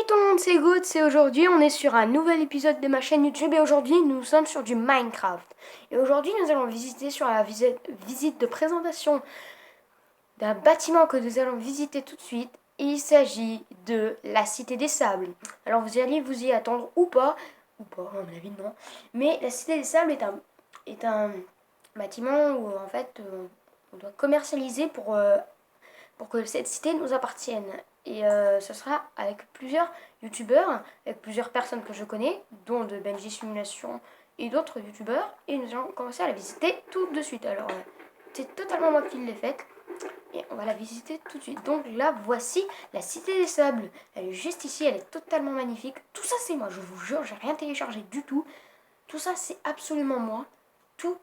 Hey tout le monde, c'est Good, c'est aujourd'hui, on est sur un nouvel épisode de ma chaîne YouTube et aujourd'hui nous sommes sur du Minecraft. Et aujourd'hui nous allons visiter sur la visite de présentation d'un bâtiment que nous allons visiter tout de suite. Il s'agit de la Cité des Sables. Alors vous allez vous y attendre ou pas, à mon avis non. Mais la Cité des Sables est un bâtiment où en fait on doit commercialiser pour que cette cité nous appartienne. Et ce sera avec plusieurs youtubeurs, avec plusieurs personnes que je connais, dont de Benji Simulation et d'autres youtubeurs. Et nous allons commencer à la visiter tout de suite. Alors, c'est totalement moi qui l'ai faite. Et on va la visiter tout de suite. Donc là, voici la Cité des Sables. Elle est juste ici, elle est totalement magnifique. Tout ça, c'est moi, je vous jure, j'ai rien téléchargé du tout. Tout ça, c'est absolument moi. Tout.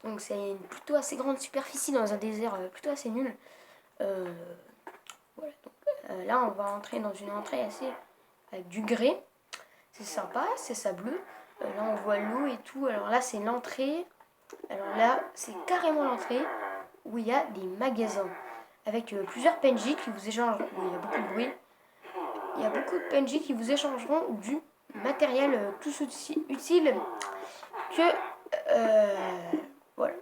Donc c'est une plutôt assez grande superficie dans un désert plutôt assez nul. Voilà, donc, là on va entrer dans une entrée assez avec du grès. C'est sympa, c'est sableux. Là on voit l'eau et tout. Alors là c'est l'entrée. Alors là c'est carrément l'entrée où il y a des magasins avec plusieurs PNJ qui vous échangeront. Oui, il y a beaucoup de bruit. Il y a beaucoup de PNJ qui vous échangeront du matériel tout aussi utile que voilà,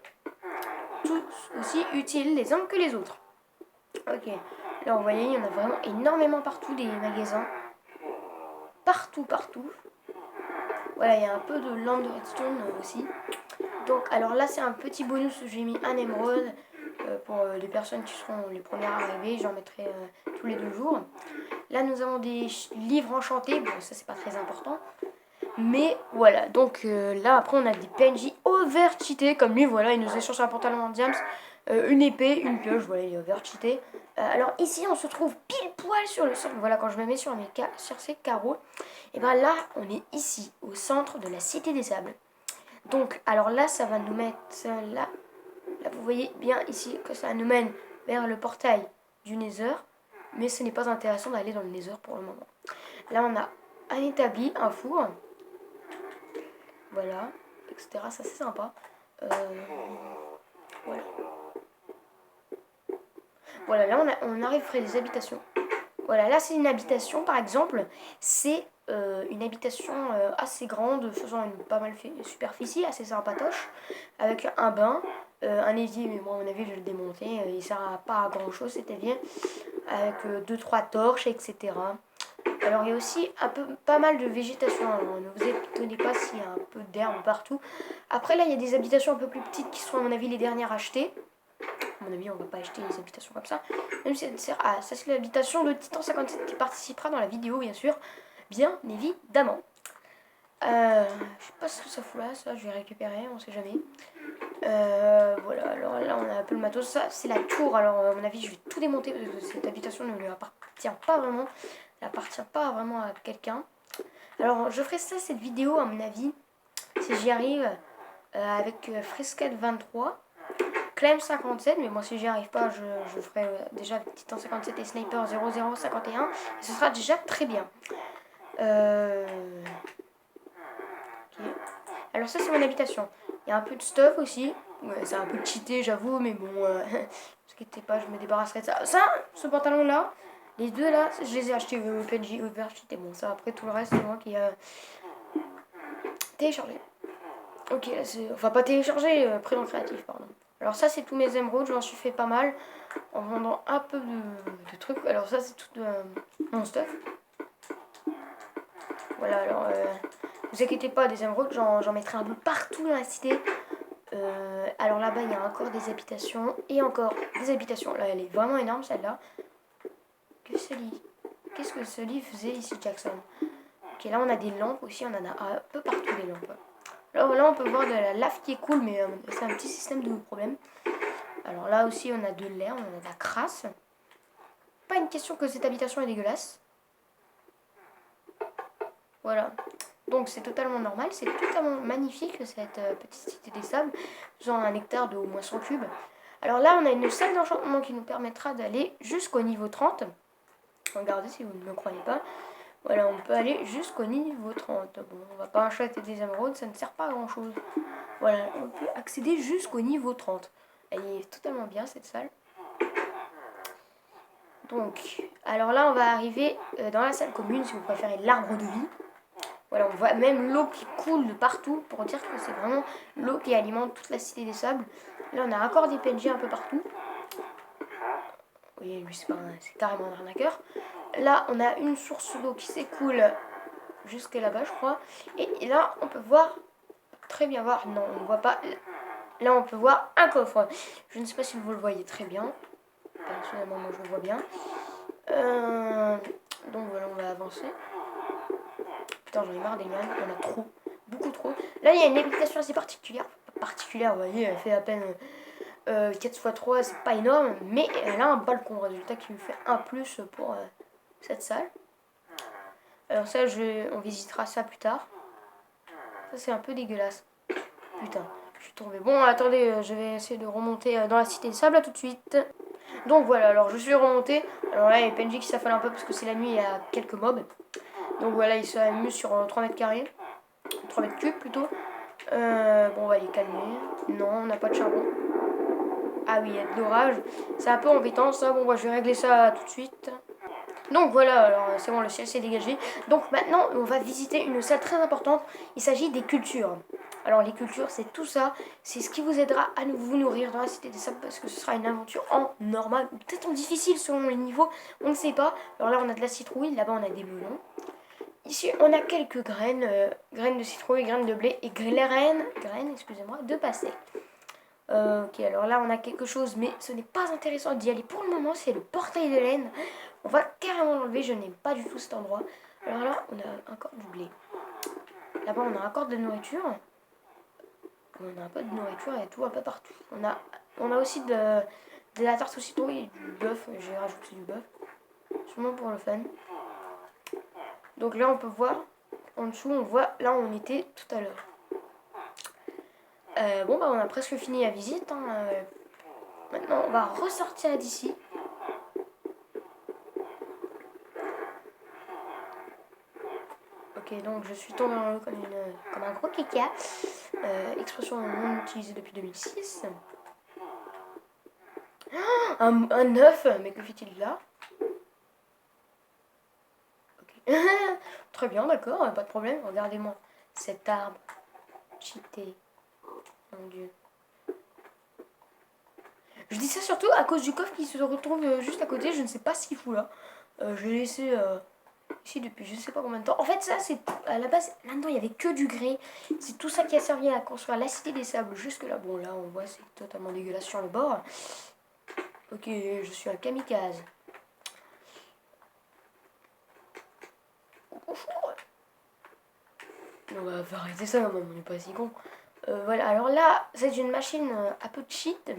tout aussi utiles les uns que les autres. Ok, là vous voyez, il y en a vraiment énormément partout des magasins. Partout. Voilà, il y a un peu de land redstone aussi. Donc, alors là, c'est un petit bonus. J'ai mis un émeraude pour les personnes qui seront les premières arrivées. J'en mettrai tous les 2 jours. Là, nous avons des livres enchantés. Bon, ça, c'est pas très important. Mais voilà, donc là, après, on a des PNJ over-cheatés. Comme lui, voilà, il nous échange un pantalon en diams, une épée, une pioche. Voilà, il est over-cheaté. Alors ici, on se trouve pile poil sur le centre. Voilà, quand je me mets sur ces carreaux, et bien là, on est ici, au centre de la Cité des Sables. Donc, alors là, ça va nous mettre là. Là, vous voyez bien ici que ça nous mène vers le portail du Nether. Mais ce n'est pas intéressant d'aller dans le Nether pour le moment. Là, on a un établi, un four. Voilà, etc. Ça, c'est sympa. Voilà. Voilà, là, on arrive près des habitations. Voilà, là c'est une habitation par exemple, c'est une habitation assez grande, faisant une pas mal superficie, assez sympatoche, avec un bain, un évier, mais moi à mon avis je vais le démonter, il sert pas à grand chose cet évier, avec 2-3 torches, etc. Alors il y a aussi pas mal de végétation, alors ne vous étonnez pas s'il y a un peu d'herbe partout. Après là il y a des habitations un peu plus petites qui sont à mon avis les dernières achetées. À mon avis, on va pas acheter des habitations comme ça. Même si ça sert à... Ça, c'est l'habitation de Titan57 qui participera dans la vidéo, bien sûr. Bien évidemment. Je sais pas ce que ça fout là. Ça, je vais récupérer, on sait jamais. Voilà, alors là, on a un peu le matos. Ça, c'est la tour. Alors, à mon avis, je vais tout démonter parce que cette habitation ne lui appartient pas vraiment. Elle appartient pas vraiment à quelqu'un. Alors, je ferai ça, cette vidéo, à mon avis, si j'y arrive, avec Fresquette23. Clem 57, mais moi si j'y arrive pas, je ferai déjà avec Titan 57 et Sniper 0051 et ce sera déjà très bien. Ok. Alors ça c'est mon habitation. Il y a un peu de stuff aussi. Ouais, c'est un peu cheaté j'avoue, mais bon, ne vous inquiétez pas, je me débarrasserai de ça. Ça, ce pantalon là, les deux là, je les ai achetés au PNJ Overfit et bon ça après tout le reste c'est moi qui a téléchargé. Ok, là c'est... Enfin pas téléchargé, prénom créatif pardon. Alors ça c'est tous mes émeraudes, j'en suis fait pas mal en vendant un peu de trucs. Alors ça c'est tout mon stuff. Voilà, alors vous inquiétez pas, des émeraudes j'en mettrai un peu partout dans la cité. Alors là-bas il y a encore des habitations et encore des habitations. Là elle est vraiment énorme celle-là. Qu'est-ce que ce lit faisait ici Jackson? Ok, là on a des lampes aussi, on en a un peu partout des lampes. Là on peut voir de la lave qui est cool, mais c'est un petit système de problème. Alors là aussi on a de l'air, on a de la crasse. Pas une question que cette habitation est dégueulasse. Voilà. Donc c'est totalement normal, c'est totalement magnifique cette petite cité des sables, faisant un hectare de au moins 100 cubes. Alors là on a une salle d'enchantement qui nous permettra d'aller jusqu'au niveau 30. Regardez si vous ne me croyez pas. Voilà, on peut aller jusqu'au niveau 30. Bon, on va pas acheter des émeraudes, ça ne sert pas à grand chose. Voilà, on peut accéder jusqu'au niveau 30. Elle est totalement bien cette salle. Donc, alors là, on va arriver dans la salle commune, si vous préférez l'arbre de vie. Voilà, on voit même l'eau qui coule de partout pour dire que c'est vraiment l'eau qui alimente toute la cité des sables. Là, on a encore des PNJ un peu partout. Oui, lui, c'est carrément un arnaqueur. Là, on a une source d'eau qui s'écoule jusqu'à là-bas, je crois. Et là, on peut voir, très bien voir, non, on ne voit pas. Là, on peut voir un coffre. Je ne sais pas si vous le voyez très bien. Personnellement, moi, je le vois bien. Donc voilà, on va avancer. Putain, j'en ai marre des lianes, il y en a trop, beaucoup trop. Là, il y a une habitation assez particulière. Particulière, vous voyez, elle fait à peine 4x3, c'est pas énorme, mais elle a un balcon, résultat qui me fait un plus pour cette salle. Alors ça, on visitera ça plus tard. Ça, c'est un peu dégueulasse. Putain, je suis tombée. Bon, attendez, je vais essayer de remonter dans la cité des sables, là, tout de suite. Donc voilà, alors je suis remonté. Alors là, il y a PNJ qui s'affole un peu parce que c'est la nuit, il y a quelques mobs. Donc voilà, il s'amuse sur 3 mètres carrés. 3 mètres cubes plutôt. Bon, on va les calmer. Non, on n'a pas de charbon. Ah oui, il y a de l'orage. C'est un peu embêtant ça. Bon, je vais régler ça tout de suite. Donc voilà, alors c'est bon, le ciel s'est dégagé. Donc maintenant, on va visiter une salle très importante. Il s'agit des cultures. Alors les cultures, c'est tout ça. C'est ce qui vous aidera à vous nourrir dans la cité des sables parce que ce sera une aventure en normal ou peut-être en difficile selon les niveaux. On ne sait pas. Alors là, on a de la citrouille. Là-bas, on a des melons. Ici, on a quelques graines, graines de citrouille, graines de blé et graines, excusez-moi, de pastèque. Ok, alors là, on a quelque chose, mais ce n'est pas intéressant d'y aller pour le moment, c'est le portail de laine. On va carrément l'enlever, je n'aime pas du tout cet endroit. Alors là, on a encore du blé. Là-bas, on a encore de la nourriture. On a un peu de nourriture et tout un peu partout. On a aussi de la tarte au citron et du bœuf. J'ai rajouté du bœuf. Sûrement pour le fun. Donc là, on peut voir, en dessous, on voit là où on était tout à l'heure. Bon, bah, on a presque fini la visite. Hein. Maintenant, on va ressortir d'ici. Ok, donc je suis tombé en haut comme un gros kika. Expression non utilisée depuis 2006. Un œuf, mais que fait-il là? Ok. Très bien, d'accord, pas de problème. Regardez-moi cet arbre cheaté. Mon dieu. Je dis ça surtout à cause du coffre qui se retrouve juste à côté. Je ne sais pas ce qu'il fout là. Je l'ai laissé ici depuis je ne sais pas combien de temps. En fait, ça, c'est à la base, là-dedans, il n'y avait que du grès. C'est tout ça qui a servi à construire la cité des sables jusque là. Bon, là, on voit, c'est totalement dégueulasse sur le bord. Ok, je suis un kamikaze. Bonjour. On va arrêter ça, on n'est pas si con. Voilà, alors là, c'est une machine un peu cheat.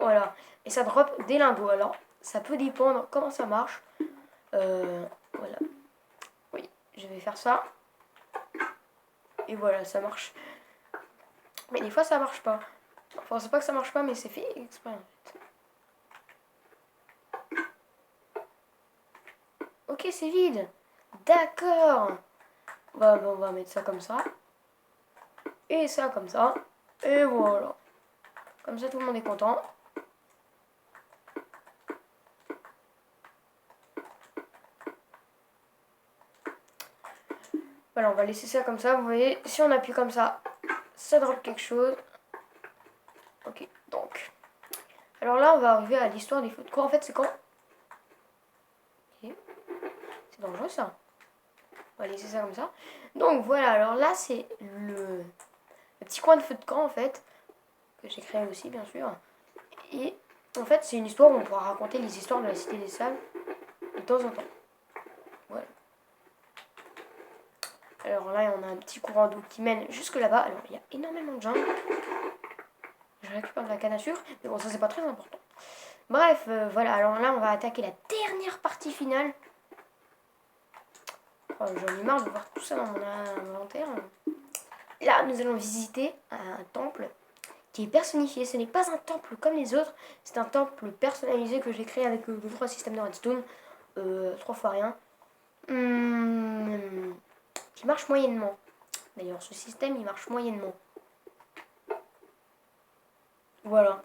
Voilà, et ça drop des lingots. Alors, ça peut dépendre comment ça marche. Voilà. Oui, je vais faire ça. Et voilà, ça marche. Mais des fois, ça marche pas. Enfin, c'est pas que ça marche pas, mais c'est fait exprès. Ok, c'est vide. D'accord. On va mettre ça comme ça. Et ça comme ça. Et voilà. Comme ça, tout le monde est content. Voilà, on va laisser ça comme ça. Vous voyez, si on appuie comme ça, ça drop quelque chose. Ok, donc. Alors là, on va arriver à l'histoire des feux de camp. En fait, c'est quand... Okay. C'est dangereux, ça. On va laisser ça comme ça. Donc, voilà. Alors là, c'est le petit coin de feu de camp, en fait. Que j'ai créé aussi, bien sûr. Et en fait, c'est une histoire où on pourra raconter les histoires de la Cité des Sables de temps en temps. Voilà. Alors là, on a un petit courant d'eau qui mène jusque là-bas. Alors, il y a énormément de gens. Je récupère de la canne à sucre. Mais bon, ça, c'est pas très important. Bref, voilà. Alors là, on va attaquer la dernière partie finale. Oh, j'en ai marre de voir tout ça dans mon inventaire. Là, nous allons visiter un temple qui est personnifié. Ce n'est pas un temple comme les autres. C'est un temple personnalisé que j'ai créé avec le 3 système de redstone. 3 fois rien. Qui marche moyennement. D'ailleurs, ce système, il marche moyennement. Voilà.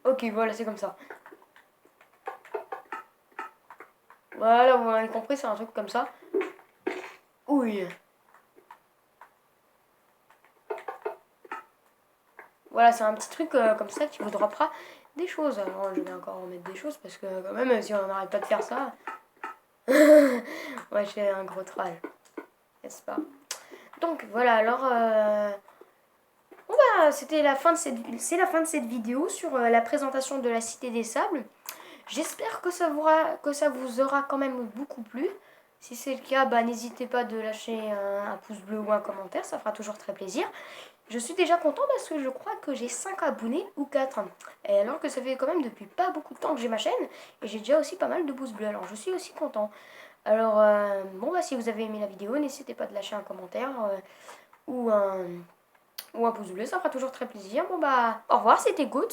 Ok, voilà, c'est comme ça. Voilà, vous avez compris, c'est un truc comme ça. Oui. Voilà, c'est un petit truc comme ça qui vous droppera des choses. Alors, je vais encore remettre des choses parce que, quand même, si on n'arrête pas de faire ça. Ouais, j'ai un gros troll, n'est-ce pas? Donc, voilà, alors. Bon, bah, c'était la fin de c'est la fin de cette vidéo sur la présentation de la Cité des Sables. J'espère que que ça vous aura quand même beaucoup plu. Si c'est le cas, bah, n'hésitez pas de lâcher un pouce bleu ou un commentaire, ça fera toujours très plaisir. Je suis déjà content parce que je crois que j'ai 5 abonnés ou 4. Et alors que ça fait quand même depuis pas beaucoup de temps que j'ai ma chaîne et j'ai déjà aussi pas mal de pouces bleus. Alors je suis aussi content. Alors bon bah si vous avez aimé la vidéo, n'hésitez pas de lâcher un commentaire ou un ou un pouce bleu, ça fera toujours très plaisir. Bon bah au revoir, c'était Goods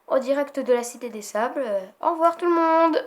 en direct de la Cité des Sables. Au revoir tout le monde.